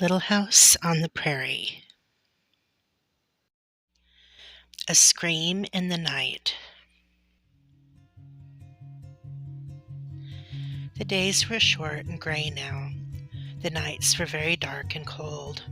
Little House on the Prairie. A Scream in the Night. The days were short and gray now. The nights were very dark and cold.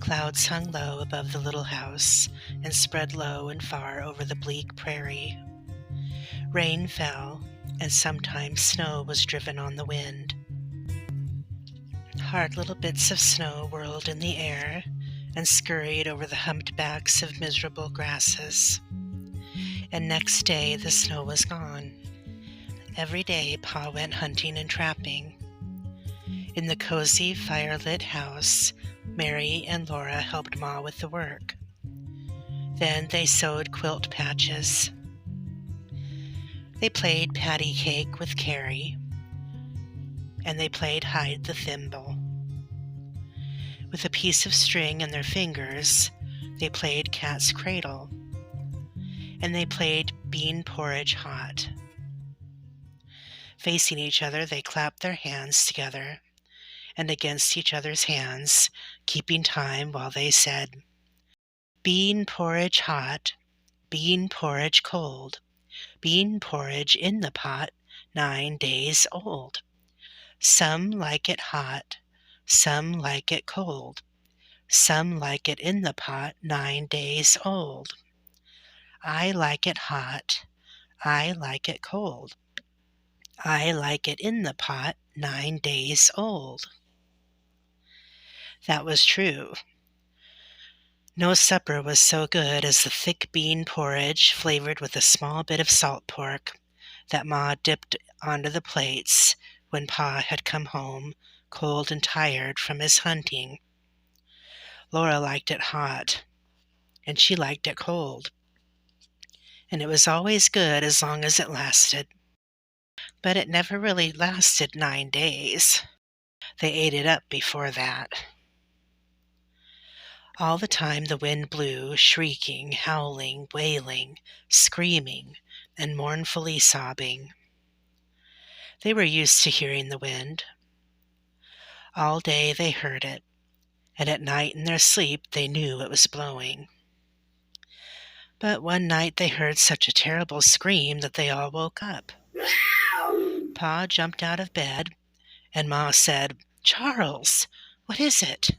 Clouds hung low above the little house and spread low and far over the bleak prairie. Rain fell, and sometimes snow was driven on the wind. Hard little bits of snow whirled in the air and scurried over the humped backs of miserable grasses. And next day the snow was gone. Every day Pa went hunting and trapping. In the cozy fire-lit house, Mary and Laura helped Ma with the work. Then they sewed quilt patches. They played patty cake with Carrie, and they played hide the thimble. With a piece of string in their fingers, they played cat's cradle, and they played bean porridge hot. Facing each other, they clapped their hands together and against each other's hands, keeping time while they said, "Bean porridge hot, bean porridge cold, bean porridge in the pot, 9 days old. Some like it hot, some like it cold, some like it in the pot, 9 days old. I like it hot, I like it cold, I like it in the pot, 9 days old." That was true. No supper was so good as the thick bean porridge flavored with a small bit of salt pork that Ma dipped onto the plates when Pa had come home, cold and tired from his hunting. Laura liked it hot, and she liked it cold, and it was always good as long as it lasted. But it never really lasted 9 days. They ate it up before that. All the time the wind blew, shrieking, howling, wailing, screaming, and mournfully sobbing. They were used to hearing the wind. All day they heard it, and at night in their sleep they knew it was blowing. But one night they heard such a terrible scream that they all woke up. Pa jumped out of bed, and Ma said, "Charles, what is it?"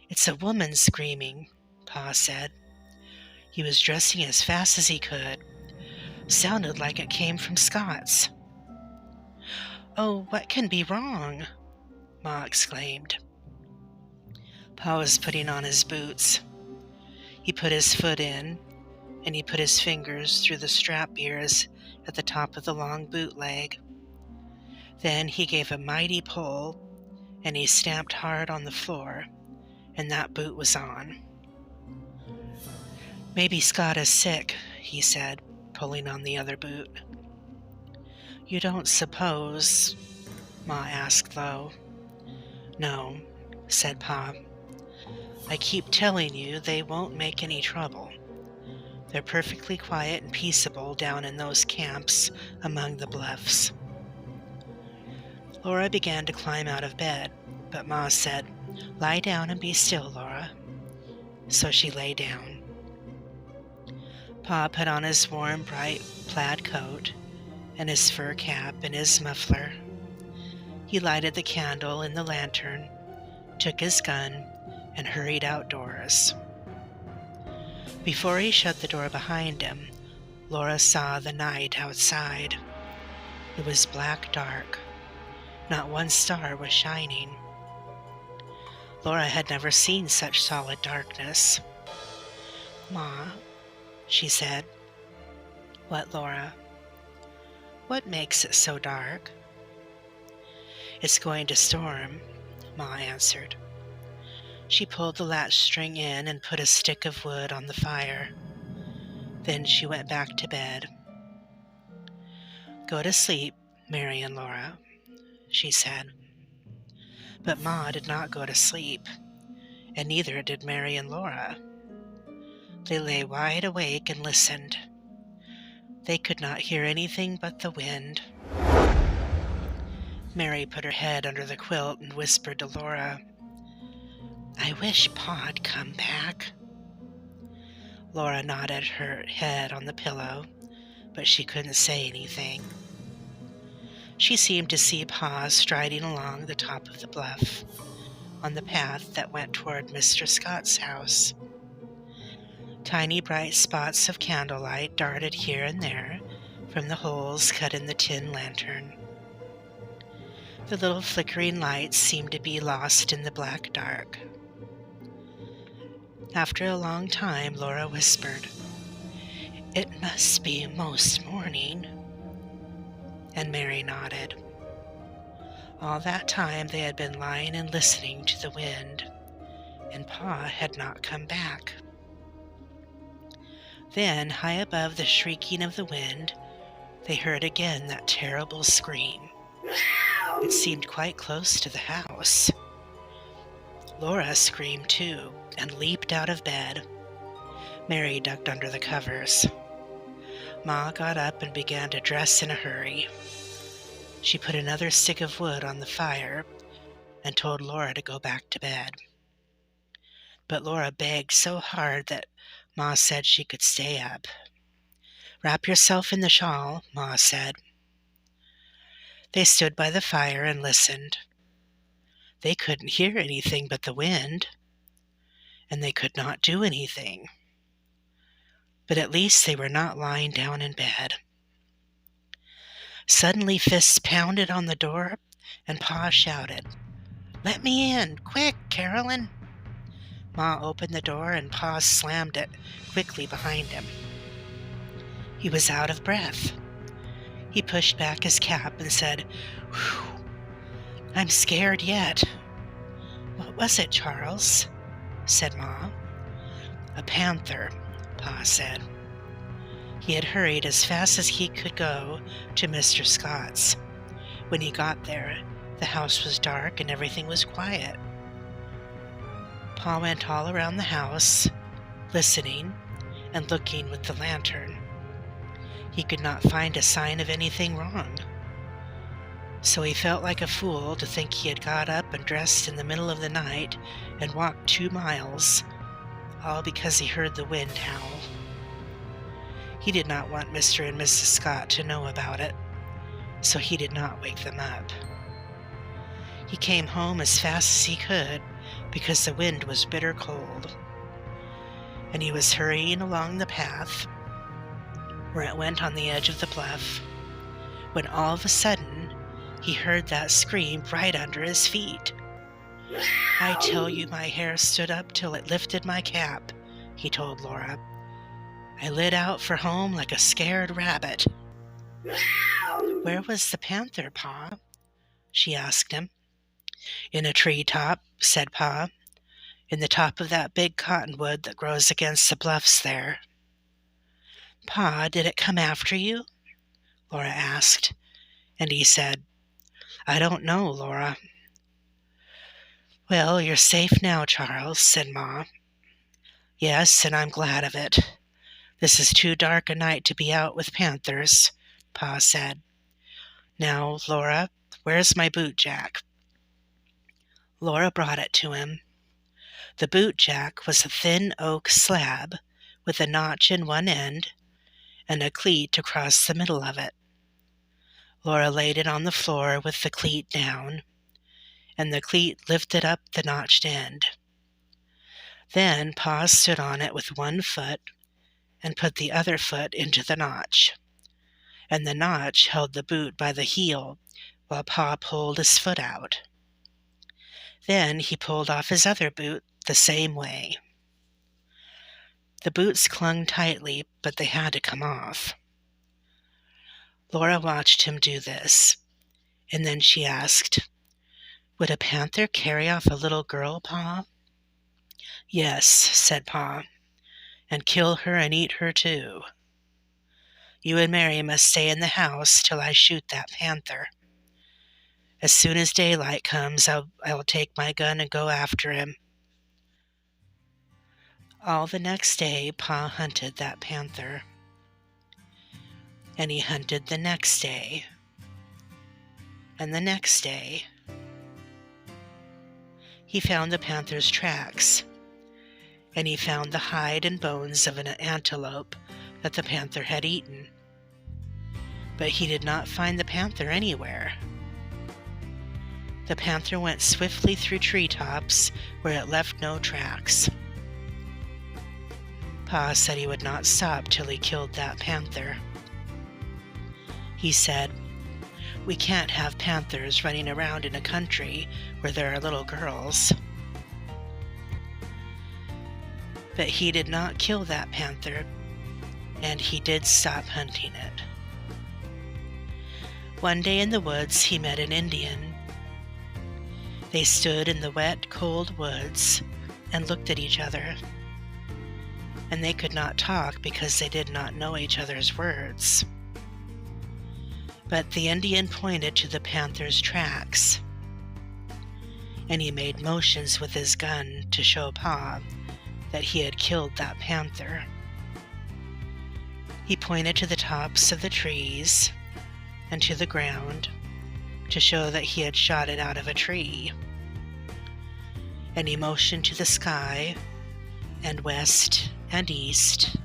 "It's a woman screaming," Pa said. He was dressing as fast as he could. Sounded like it came from Scott's. "Oh, what can be wrong?" Ma exclaimed. Pa was putting on his boots. He put his foot in, and he put his fingers through the strap ears at the top of the long boot leg. Then he gave a mighty pull, and he stamped hard on the floor, and that boot was on. "Maybe Scott is sick," he said, pulling on the other boot. "You don't suppose?" Ma asked low. "No," said Pa. "I keep telling you they won't make any trouble. They're perfectly quiet and peaceable down in those camps among the bluffs." Laura began to climb out of bed, but Ma said, "Lie down and be still, Laura." So she lay down. Pa put on his warm, bright plaid coat and his fur cap and his muffler. He lighted the candle in the lantern, took his gun, and hurried outdoors. Before he shut the door behind him, Laura saw the night outside. It was black dark. Not one star was shining. Laura had never seen such solid darkness. "Ma," she said. "What, Laura?" "What makes it so dark?" "It's going to storm," Ma answered. She pulled the latch string in and put a stick of wood on the fire. Then she went back to bed. "Go to sleep, Mary and Laura," she said. But Ma did not go to sleep, and neither did Mary and Laura. They lay wide awake and listened. They could not hear anything but the wind. Mary put her head under the quilt and whispered to Laura, I wish Pa'd come back. Laura nodded her head on the pillow, but she couldn't say anything. She seemed to see Pa striding along the top of the bluff, on the path that went toward Mr. Scott's house. Tiny bright spots of candlelight darted here and there from the holes cut in the tin lantern. The little flickering lights seemed to be lost in the black dark. After a long time, Laura whispered, "It must be most morning." And Mary nodded. All that time they had been lying and listening to the wind, and Pa had not come back. Then, high above the shrieking of the wind, they heard again that terrible scream. It seemed quite close to the house. Laura screamed too, and leaped out of bed. Mary ducked under the covers. Ma got up and began to dress in a hurry. She put another stick of wood on the fire and told Laura to go back to bed. But Laura begged so hard that Ma said she could stay up. "Wrap yourself in the shawl," Ma said. They stood by the fire and listened. They couldn't hear anything but the wind, and they could not do anything. But at least they were not lying down in bed. Suddenly fists pounded on the door, and Pa shouted, "Let me in! Quick, Carolyn!" Ma opened the door, and Pa slammed it quickly behind him. He was out of breath. He pushed back his cap and said, "Whew, I'm scared yet." "What was it, Charles?" said Ma. "A panther," Pa said. He had hurried as fast as he could go to Mr. Scott's. When he got there, the house was dark and everything was quiet. Pa went all around the house, listening and looking with the lantern. He could not find a sign of anything wrong. So he felt like a fool to think he had got up and dressed in the middle of the night and walked 2 miles, all because he heard the wind howl. He did not want Mr. and Mrs. Scott to know about it, so he did not wake them up. He came home as fast as he could because the wind was bitter cold, and he was hurrying along the path where it went on the edge of the bluff, when all of a sudden he heard that scream right under his feet. "I tell you, my hair stood up till it lifted my cap," he told Laura. "I lit out for home like a scared rabbit." "Where was the panther, Pa?" she asked him. "In a treetop," said Pa, "in the top of that big cottonwood that grows against the bluffs there." "Pa, did it come after you?" Laura asked, and he said, "I don't know, Laura." "Well, you're safe now, Charles," said Ma. "Yes, and I'm glad of it. This is too dark a night to be out with panthers," Pa said. "Now, Laura, where's my boot jack?" Laura brought it to him. The boot jack was a thin oak slab with a notch in one end and a cleat across the middle of it. Laura laid it on the floor with the cleat down, and the cleat lifted up the notched end. Then Pa stood on it with one foot and put the other foot into the notch, and the notch held the boot by the heel while Pa pulled his foot out. Then he pulled off his other boot the same way. The boots clung tightly, but they had to come off. Laura watched him do this, and then she asked, "Would a panther carry off a little girl, Pa?" "Yes," said Pa, "and kill her and eat her too. You and Mary must stay in the house till I shoot that panther. As soon as daylight comes, I'll take my gun and go after him." All the next day, Pa hunted that panther. And he hunted the next day, and the next day. He found the panther's tracks, and he found the hide and bones of an antelope that the panther had eaten. But he did not find the panther anywhere. The panther went swiftly through treetops where it left no tracks. Pa said he would not stop till he killed that panther. He said, "We can't have panthers running around in a country where there are little girls." But he did not kill that panther, and he did stop hunting it. One day in the woods he met an Indian. They stood in the wet, cold woods and looked at each other, and they could not talk because they did not know each other's words. But the Indian pointed to the panther's tracks, and he made motions with his gun to show Pa that he had killed that panther. He pointed to the tops of the trees and to the ground to show that he had shot it out of a tree. And he motioned to the sky and west and east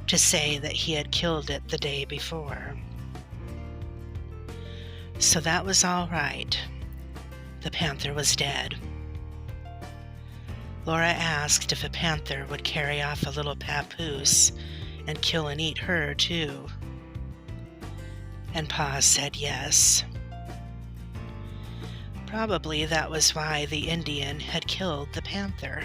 to say that he had killed it the day before. So that was all right. The panther was dead. Laura asked if a panther would carry off a little papoose and kill and eat her too. And Pa said yes. Probably that was why the Indian had killed the panther.